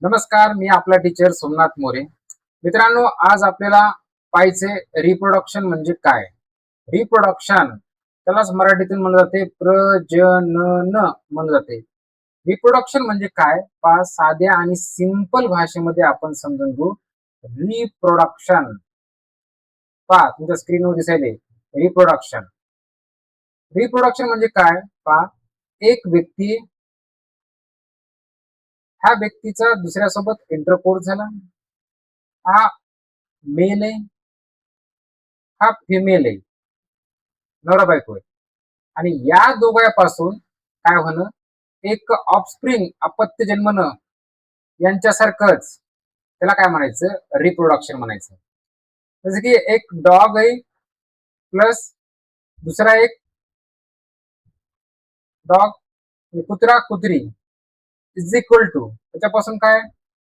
नमस्कार, मी आपला टीचर सोमनाथ मोरे. मित्रांनो, आज आपल्याला पाहायचे रिप्रोडक्शन म्हणजे काय. रिप्रोडक्शन त्यालाच मराठीतून म्हणलं जाते प्रजनन म्हणलं जाते. रिप्रोडक्शन म्हणजे काय पहा, साध्या आणि सिंपल भाषेमध्ये आपण समजून घेऊ. रिप्रोडक्शन पहा, तुमच्या स्क्रीनवर दिसायले रिप्रोडक्शन. रिप्रोडक्शन म्हणजे काय पहा, एक व्यक्ती ह्या व्यक्तीचा दुसऱ्यासोबत इंटरकोर्स झाला. हा मेल आहे, हा फिमेल आहे, नवरा बायको आहे. आणि या दोघांपासून काय होणं, एक ऑफस्प्रिंग अपत्य जन्मनं यांच्यासारखंच त्याला काय म्हणायचं, रिप्रोडक्शन म्हणायचं. जसं की एक डॉग आहे प्लस दुसरा एक डॉग, कुत्रा कुत्री इज इक्वल टू त्याच्यापासून काय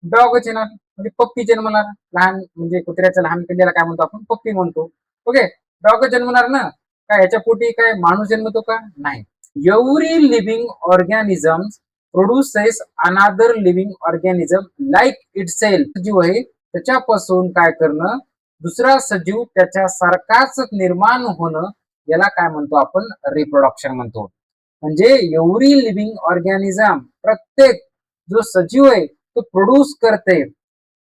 डॉगच येणार, म्हणजे पप्पी जन्मणार. लहान म्हणजे कुत्र्याचं लहान पिल्ल्याला काय म्हणतो आपण, पप्पी म्हणतो. ओके, डॉग जन्मणार ना. काय याच्या पोटी काय माणूस जन्मतो का? नाही. एव्हरी लिव्हिंग ऑर्गॅनिझम प्रोड्युसेस अनादर लिव्हिंग ऑर्गॅनिझम लाईक इटसेल्फ. सजीव आहे त्याच्यापासून काय करणं, दुसरा सजीव त्याच्या सारखाच निर्माण होणं, याला काय म्हणतो आपण, रिप्रोडक्शन म्हणतो. म्हणजे एव्हरी लिव्हिंग ऑर्गॅनिझम, प्रत्येक जो सजीव आहे तो प्रोड्यूस करते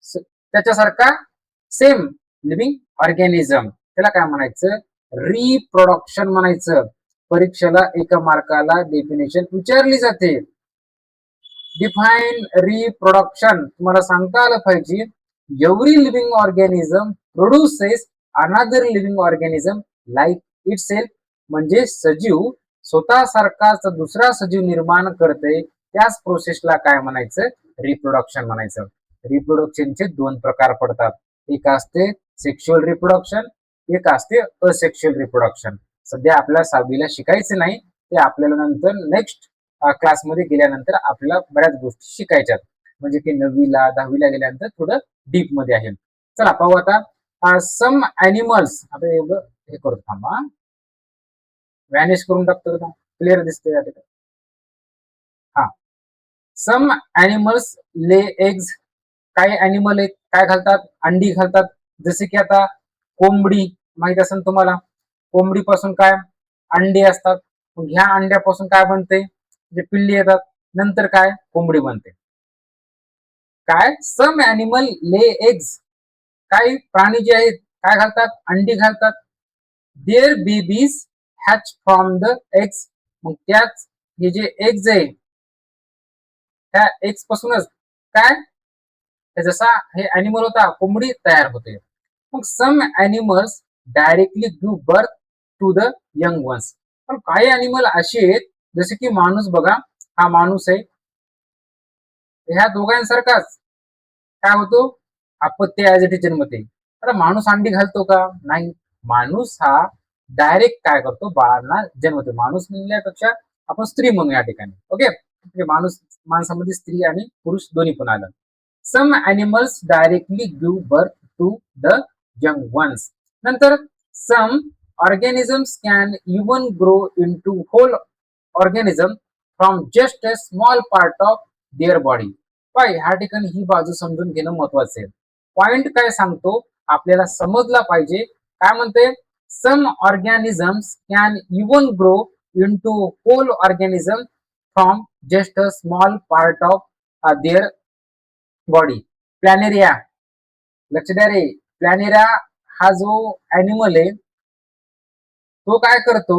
त्याच्यासारखा सेम लिव्हिंग ऑर्गॅनिझम, त्याला काय म्हणायचं, रिप्रोडक्शन म्हणायचं. परीक्षेला एका मार्काला डेफिनेशन विचारली जाते. डिफाईन रिप्रोडक्शन तुम्हाला सांगता आलं पाहिजे. एव्हरी लिव्हिंग ऑर्गॅनिझम प्रोड्युसेस अनादर लिव्हिंग ऑर्गॅनिझम लाईक इटसेल्फ, म्हणजे सजीव स्वतः सारखाच दुसरा सजीव निर्माण करते, त्याच प्रोसेसला काय म्हणायचं, रिप्रोडक्शन म्हणायचं. रिप्रोडक्शनचे दोन प्रकार पडतात. एक असते सेक्शुअल रिप्रोडक्शन, एक असते असेक्शुअल रिप्रोडक्शन. सध्या आपल्याला 6वीला शिकायचं नाही, ते आपल्याला नंतर नेक्स्ट क्लासमध्ये गेल्यानंतर आपल्याला बऱ्याच गोष्टी शिकायच्यात, म्हणजे की 9वीला 10वीला गेल्यानंतर थोडं डीप मध्ये आहे. चला पाहू आता. सम ॲनिमल्स, आता एवढं हे करतो, थांबा व्हॅनिश करून टाकतो का, क्लिअर दिसते या ठिकाणी. हा, सम ॲनिमल्स ले एग्स. काही ॲनिमल आहेत काय घालतात, अंडी घालतात. जसे की आता कोंबडी माहित असेल तुम्हाला, कोंबडी पासून काय अंडे असतात. ह्या अंड्यापासून काय बनते, जे पिल्ली येतात, नंतर काय कोंबडी बनते. काय सम ॲनिमल ले एग्स, काही प्राणी जे आहेत काय घालतात, अंडी घालतात. Their babies hatch from the eggs, मग त्याच हे जे एग्ज आहे त्या एग्स पासूनच काय, जसा हे ॲनिमल होता कोंबडी तयार होते. मग some animals directly give birth to the young ones. पण काही ॲनिमल असे आहेत, जसे की माणूस बघा, हा माणूस आहे, ह्या दोघांसारखाच काय होतो, अपत्य ऍज इट इज जन्मते. आता माणूस अंडी घालतो का? नाही. माणूस हा डायरेक्ट काय करतो, बाळांना जन्मतो. माणूस म्हणण्यापेक्षा आपण स्त्री म्हणू या ठिकाणी. ओके, माणूस, माणसामध्ये स्त्री आणि पुरुष दोन्ही पण आलं. Some animals directly give birth to the young ones. नंतर some organisms can even grow into whole organism from just a small part of their body. पण ह्या ठिकाणी ही बाजू समजून घेणं महत्वाचं आहे. पॉइंट काय सांगतो आपल्याला समजला पाहिजे. काय म्हणते, some organisms can even grow into whole organism from just a small part of their body. Planaria, लक्ष द्या रे, प्लॅनेरिया हा जो ॲनिमल आहे तो काय करतो,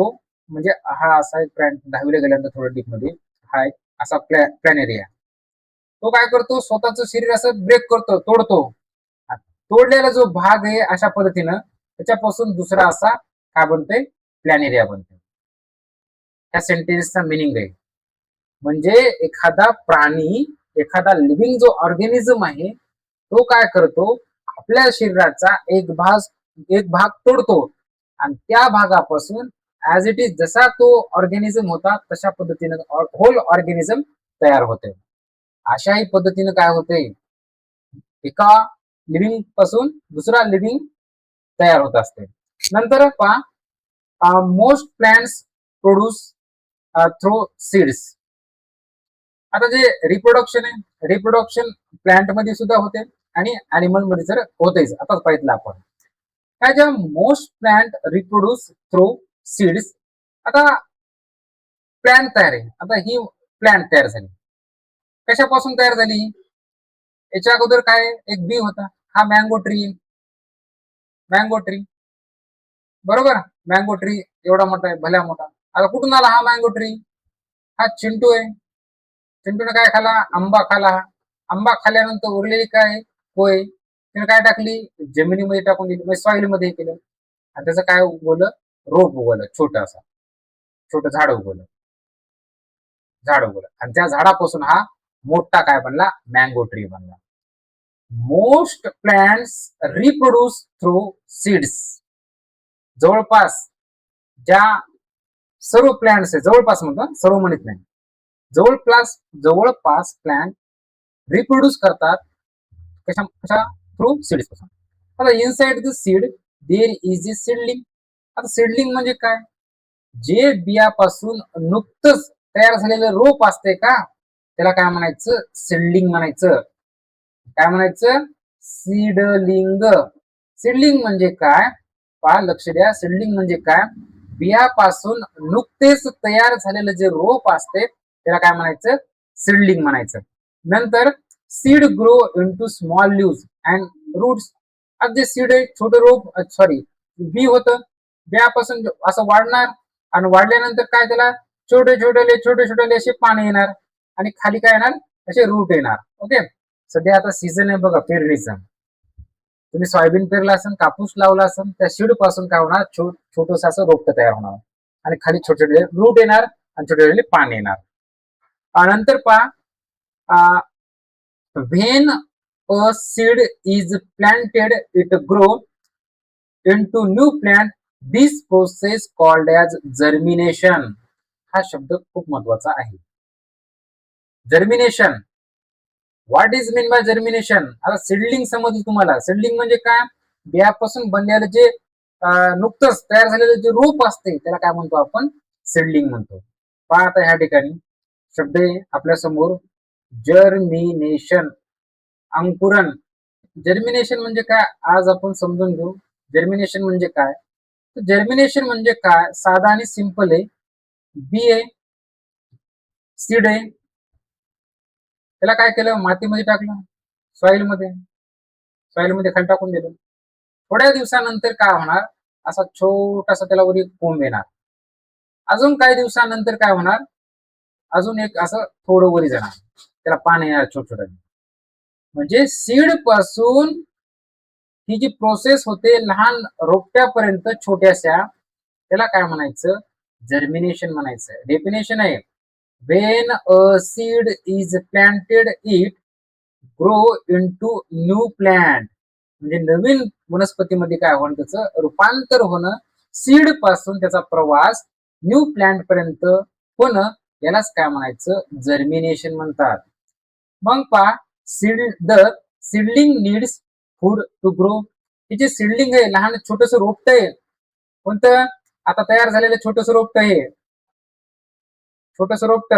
म्हणजे हा असा एक 10वीला गेल्यानंतर थोडं डीप मध्ये, हा एक असा प्लॅनेरिया, तो काय करतो, स्वतःच शरीर असं ब्रेक करतो, तोडतो. तोडलेला जो भाग आहे अशा पद्धतीनं त्याच्यापासून दुसरा असा काय बनतोय, प्लॅनेरिया बनते. त्या सेंटेन्सचा मिनिंग आहे, म्हणजे एखादा प्राणी, एखादा लिव्हिंग जो ऑर्गॅनिझम आहे तो काय करतो, आपल्या शरीराचा एक भाग तोडतो आणि त्या भागापासून ऍज इट इज जसा तो ऑर्गॅनिझम होता तशा पद्धतीने होल ऑर्गॅनिझम तयार होते. अशाही पद्धतीने काय होते, एका लिव्हिंग पासून दुसरा लिव्हिंग तयार होत असते. नंतर पहा, most plants produce through seeds. आता जे रिप्रोडक्शन आहे, रिप्रोडक्शन प्लांट मध्ये सुद्धा होते आणि अॅनिमल मध्ये तर होतेच. आताच पाहिलं आपण काय ज्या most plant reproduce through seeds. आता प्लांट तयार आहे, आता ही प्लांट तयार झाली कशापासून तयार झाली? याच्या अगोदर काय एक बी होता, हा मँगो ट्री, मँगो ट्री बरोबर. मँगो ट्री एवढा मोठा आहे, भल्या मोठा. आता कुठून आला हा मँगो ट्री? हा चिंटू आहे. चिंटूने काय खाला? आंबा खाला. आंबा खाल्यानंतर उरलेली काय होय, तिने काय टाकली? जमिनीमध्ये टाकून दिली, म्हणजे सॉइल मध्ये केलं आणि त्याचं काय उगवलं? रोप उगवलं, छोटं असं छोटं झाड उगवलं, झाड उगवलं आणि त्या झाडापासून हा मोठा काय बनला? मँगो ट्री बनला. Most plants reproduce through seeds. जवळपास ज्या सर्व प्लांट्स आहे, जवळपास म्हणतो, सर्व म्हणत नाही, जवळपास जवळपास प्लांट रिप्रोड्यूस करतात कशा कशा? थ्रू सीड्स पासून. आता inside the seed there is a seedling. आता सीडलिंग म्हणजे काय? जे बियापासून नुकतंच तयार झालेलं रोप असते का, त्याला काय म्हणायचं? सीडलिंग म्हणायचं. काय म्हणायचं? सीडलिंग. सीडलिंग म्हणजे काय? पहा, लक्ष द्या. सीडलिंग म्हणजे काय? बियापासून नुकतेच तयार झालेलं जे रोप असते त्याला काय म्हणायचं? सीडलिंग म्हणायचं. नंतर seed grow into small leaves and roots. आज जे सीड आहे, छोटे रोप, सॉरी बी होतं, बियापासून असं वाढणार आणि वाढल्यानंतर काय, त्याला छोटे छोटे असे पाने येणार आणि खाली काय येणार? असे रूट येणार. ओके. सध्या आता सीझन आहे बघा पेरणीचा. तुम्ही सोयाबीन पेरला असेल, कापूस लावला असेल, त्या सीड पासून काय होणार? छोटस असं रोपट तयार होणार आणि खाली छोटे छोटे रूट येणार आणि छोटे छोटे पान येणार. नंतर पहा, when a seed is planted it grow into new plant. This process called as germination. हा शब्द खूप महत्वाचा आहे. Germination. What is mean by germination? आता सीडलिंग समजली तुम्हाला. सीडलिंग म्हणजे काय? बियापासून बनलेलं जे नुकतंच तयार झालेलं जे रोप असते त्याला काय म्हणतो आपण? सीडलिंग म्हणतो. पहा आता ह्या ठिकाणी शब्द आहे आपल्या समोर, जर्मिनेशन, अंकुरण. जर्मिनेशन म्हणजे काय आज आपण समजून घेऊ. जर्मिनेशन म्हणजे काय? जर्मिनेशन म्हणजे काय? साधा आणि सिंपल आहे. बी आहे, सीड आहे, त्याला काय केलं? मातीमध्ये टाकलं, सॉइल मध्ये खाली टाकून दिलं. थोड्या दिवसानंतर काय होणार? असा छोटासा त्याला वर एक कोंब येणार. अजून काही दिवसानंतर काय होणार? अजून एक असं थोडं वरी जाणार, त्याला पान येणार छोट छोट. म्हणजे सीड पासून ही जी प्रोसेस होते लहान रोपट्यापर्यंत छोट्याशा, त्याला काय म्हणायचं? जर्मिनेशन म्हणायचं. डेफिनेशन आहे, when a seed is planted it grow into new plant. म्हणजे नवीन वनस्पतीमध्ये काय होणं? त्याचं रूपांतर होणं, सीड पासून त्याचा प्रवास न्यू प्लांट पर्यंत होणं, यालाच काय म्हणायचं? जर्मिनेशन म्हणतात. मग पहा, seed the seedling needs food to grow. हे जे सीडलिंग आहे, लहान छोटस रोपट आहे, कोणतं? आता तयार झालेलं छोटस रोपट आहे, छोटस रोपट.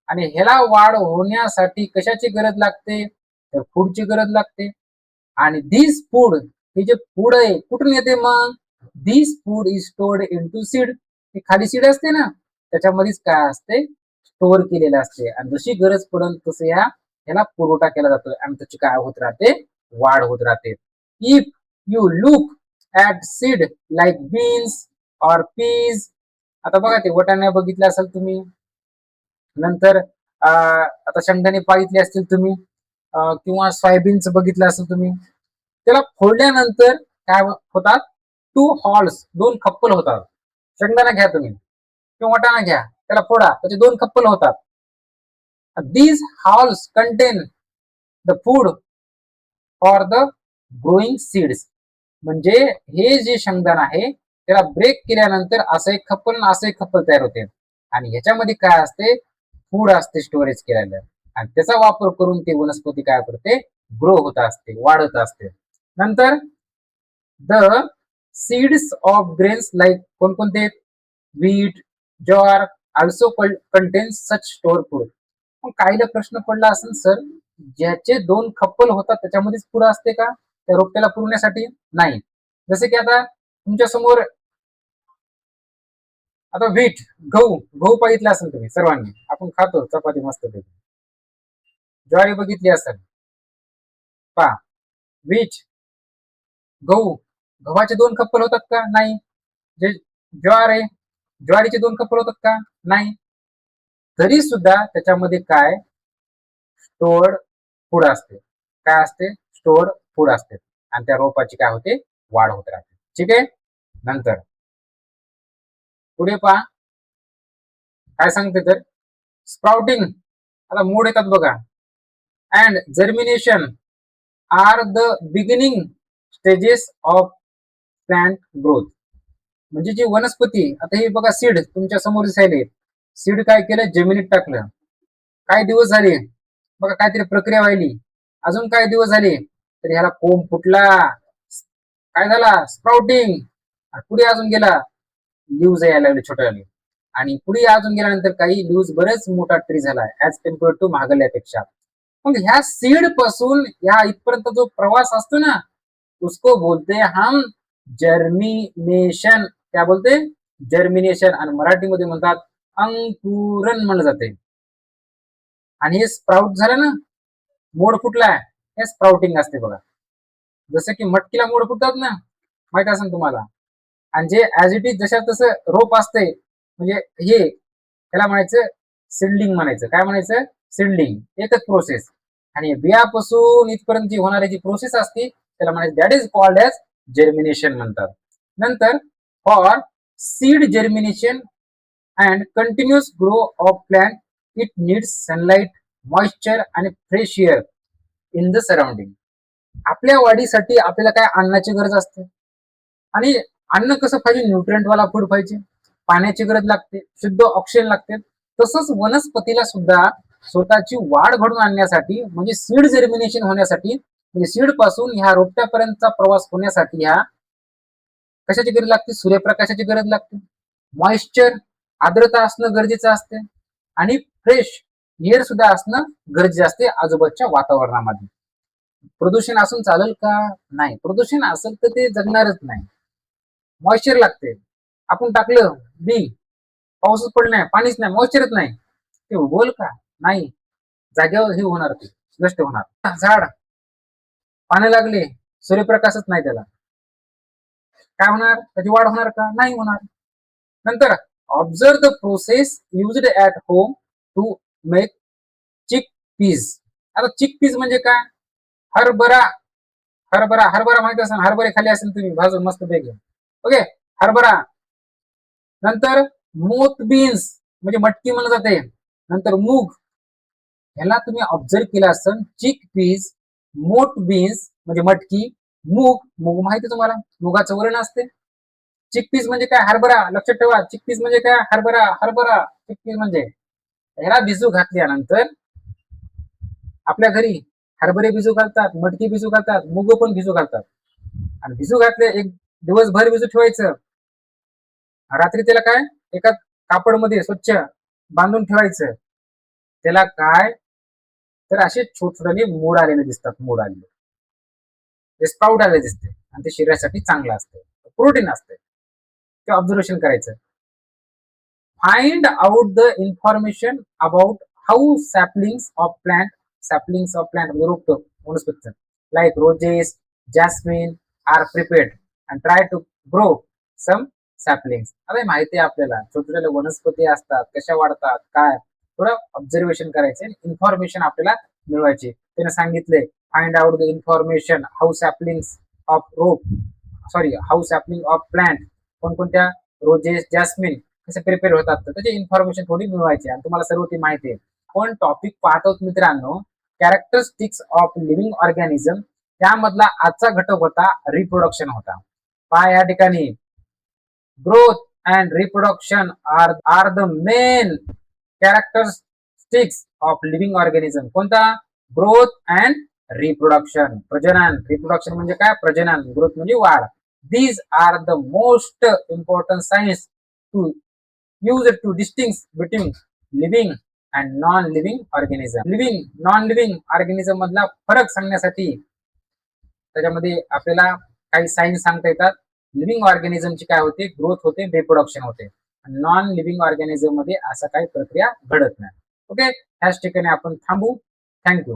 आणि ह्याला वाढ होण्यासाठी कशाची गरज लागते? तर फूडची गरज लागते. आणि दिस फूड, हे जे फूड आहे कुठून येते मग? This food is stored into seed. हे खाली सीड असते ना, त्याच्यामध्येच काय असते? स्टोअर केलेलं असते आणि जशी गरज पडेल तसं याला पुरवठा केला जातो आणि त्याची काय होत राहते? वाढ होत राहते. If you look at seed like beans or peas. आता बघा, ते वटाणे बघितले असेल तुम्ही, नंतर आता शेंगदाणे पाहितले असतील तुम्ही, किंवा सोयाबीनचं बघितलं असेल तुम्ही. त्याला फोडल्यानंतर काय होतात? टू हॉल्स, दोन खप्पल होतात. शेंगदाणा घ्या तुम्ही किंवा वाटाणा घ्या, त्याला फोडा, त्याचे दोन खप्पल होतात. These halls content the food for the growing seeds. म्हणजे हे जे शेंगदाणा आहे त्याला ब्रेक केल्यानंतर असं एक खप्पल असं एक खप्पल तयार होते आणि ह्याच्यामध्ये काय असते? फूड असते स्टोरेज केलेलं आणि त्याचा वापर करून ते वनस्पती काय करते? ग्रो होत असते, वाढत असते. नंतर the seeds of grains like कोणकोणते? व्हीट, ज्वार आल्सो कंटेन्स सच स्टोअर फूड. मग काहीला प्रश्न पडला असेल सर, ज्याचे 2 खप्पल होतात त्याच्यामध्येच पुढं असते का त्या रोपट्याला पुरण्यासाठी? नाही. जसे की आता तुमच्या समोर आता व्हीट, गहू बघितला असेल तुम्ही सर्वांनी, आपण खातो चपाती मस्त पैकी. ज्वारी बघितली असेल, पहा व्हीट, गव्हाचे 2 खप्पल होतात का? नाही. जे ज्वार आहे, ज्वारीचे 2 खप्पल होतात का? नाही. तरी सुद्धा त्याच्यामध्ये काय स्टोअर्ड फूड असते. काय असते? स्टोअर्ड फूड असते आणि त्या रोपाची काय होते? वाढ होत राहते. ठीक आहे. नंतर पुढे पहा काय सांगते तर स्प्राउटिंग, आता मूड येतात बघा, and germination are the beginning stages of plant growth. म्हणजे जी वनस्पती, आता हे बघा सीड तुमच्या समोर दिसायले, सीड काय केलं? जमिनीत टाकलं, काही दिवस झाले बघा काहीतरी प्रक्रिया व्हायली, अजून काही दिवस झाले तर ह्याला कोंब फुटला, काय झाला? स्प्राउटिंग. पुढे अजून गेला, लिव्ज यायला लागले छोट्याले, आणि पुढे अजून गेल्यानंतर काही लिव्ज बरेच मोठा ट्री झाला ऍज कम्पेअर टू महागल्यापेक्षा. मग ह्या सीड पासून ह्या इथपर्यंत जो प्रवास असतो ना, उसको बोलते हम जर्मिनेशन. क्या बोलते? जर्मिनेशन. आणि मराठीमध्ये म्हणतात अंकुरण म्हणलं जाते. आणि हे स्प्राउट झालं ना, मोड फुटलाय, हे स्प्राउटिंग असते बघा. जसं की मटकीला मोड फुटतात ना, माहित असेल तुम्हाला. आणि जे ऍज इट इज जशा तसं रोप असते, म्हणजे हे त्याला म्हणायचं सिडलिंग म्हणायचं. काय म्हणायचं? सिडलिंग. एकच प्रोसेस. आणि बियापासून इथपर्यंत जी होणारी जी प्रोसेस असते त्याला म्हणायचं that is called as germination म्हणतात. नंतर for seed germination and continuous grow of plant it needs sunlight, moisture आणि fresh air in the surrounding. आपल्या वाढीसाठी आपल्याला काय अन्नाची गरज असते, आणि अन्न कसं पाहिजे? न्यूट्रिएंट वाला फूड पाहिजे, पाण्याची गरज लागते, शुद्ध ऑक्सिजन लागते. तसंच वनस्पतीला सुद्धा स्वतःची वाढ घडून आणण्यासाठी, म्हणजे सीड जर्मिनेशन होण्यासाठी, म्हणजे सीड पासून ह्या रोपट्यापर्यंतचा प्रवास होण्यासाठी ह्या कशाची गरज लागते? सूर्यप्रकाशाची गरज लागते, मॉइश्चर, आर्द्रता असणं गरजेचं असते, आणि फ्रेश एअर सुद्धा असणं गरजेचं असते आजूबाजूच्या वातावरणामध्ये. प्रदूषण असून चालेल का? नाही. प्रदूषण असेल तर ते जगणारच नाही. मॉइश्चर लागते. आपण टाकलं बी, पाऊसच पडला नाही, पाणीच नाही, मॉइश्चरच नाही, ते उगवल का? नाही. जागेवर हे होणार, ते नष्ट होणार. झाड पाणी लागले, सूर्यप्रकाशच नाही त्याला, काय होणार? त्याची वाढ होणार का? नाही होणार. नंतर observe the process used at home to make chick peas. आता चिक पीज म्हणजे काय? हरभरा. हरभरा माहिती असेल, हरभरे खाली असेल तुम्ही भाजून मस्त पैकी. ओके, हरभरा. नंतर मोथ बीन्स म्हणजे मटकी म्हणलं जाते. नंतर मूग, ह्याला तुम्ही ऑब्झर्व केलं असेल, चिक पीज, मोठ बीन्स म्हणजे मटकी, मूग माहिती तुम्हाला, मुगाचं वरण असते. चिकपीस म्हणजे काय? हरभरा. लक्षात ठेवा, चिकपीस म्हणजे काय? हरभरा. चिकपीस म्हणजे ह्याला भिजू घातल्यानंतर, आपल्या घरी हरभरे भिजू घालतात, मटकी भिजू घालतात, मूग पण भिजू घालतात. आणि भिजू घातले, एक दिवसभर भिजू ठेवायचं. रात्री त्याला काय एका कापडमध्ये स्वच्छ बांधून ठेवायचं. त्याला काय तर असे छोटे मोड आलेले दिसतात, मोड आलेले, ते स्प्राउट आलेले दिसते, आणि ते शरीरासाठी चांगलं असतं, प्रोटीन असते. ते ऑब्झर्वेशन करायचं. Find out the information about how saplings of plant म्हणजे रोपटं वनस्पतीचं, like roses, jasmine are prepared and try to grow some saplings. आता माहिती आहे आपल्याला, छोटे छोटे वनस्पती असतात, कशा वाढतात, काय, थोडं ऑब्झर्वेशन करायचे, इन्फॉर्मेशन आपल्याला मिळवायची. त्याने सांगितले find out the information how saplings of plant, कोणकोणत्या रोजेस, जॅस्मिन कसे प्रिपेअर होतात, तर त्याची इन्फॉर्मेशन थोडी मिळवायची, आणि तुम्हाला सर्व ती माहिती आहे. पण टॉपिक पाहतो मित्रांनो, कॅरेक्टरिस्टिक्स ऑफ लिव्हिंग ऑर्गॅनिझम, त्यामधला आजचा घटक होता रिप्रोडक्शन होता. पहा या ठिकाणी growth and reproduction are the main characteristics of living organism. कोणता? Growth and reproduction. प्रजनन, रिप्रोडक्शन म्हणजे काय? प्रजनन. ग्रोथ म्हणजे वाढ. These are the most important signs to use to distinguish between living and non living organism. Non living organism मधला फरक सांगण्यासाठी त्याच्यामध्ये आपल्याला काही साईन सांगता येतात. लिव्हिंग ऑर्गॅनिझमची काय होते, ग्रोथ होते, रिप्रोडक्शन होते. नॉन लिव्हिंग ऑर्गॅनिझम मध्ये असं काही प्रक्रिया घडत नाही. ओके, ह्याच ठिकाणी आपण थांबू. थँक्यू.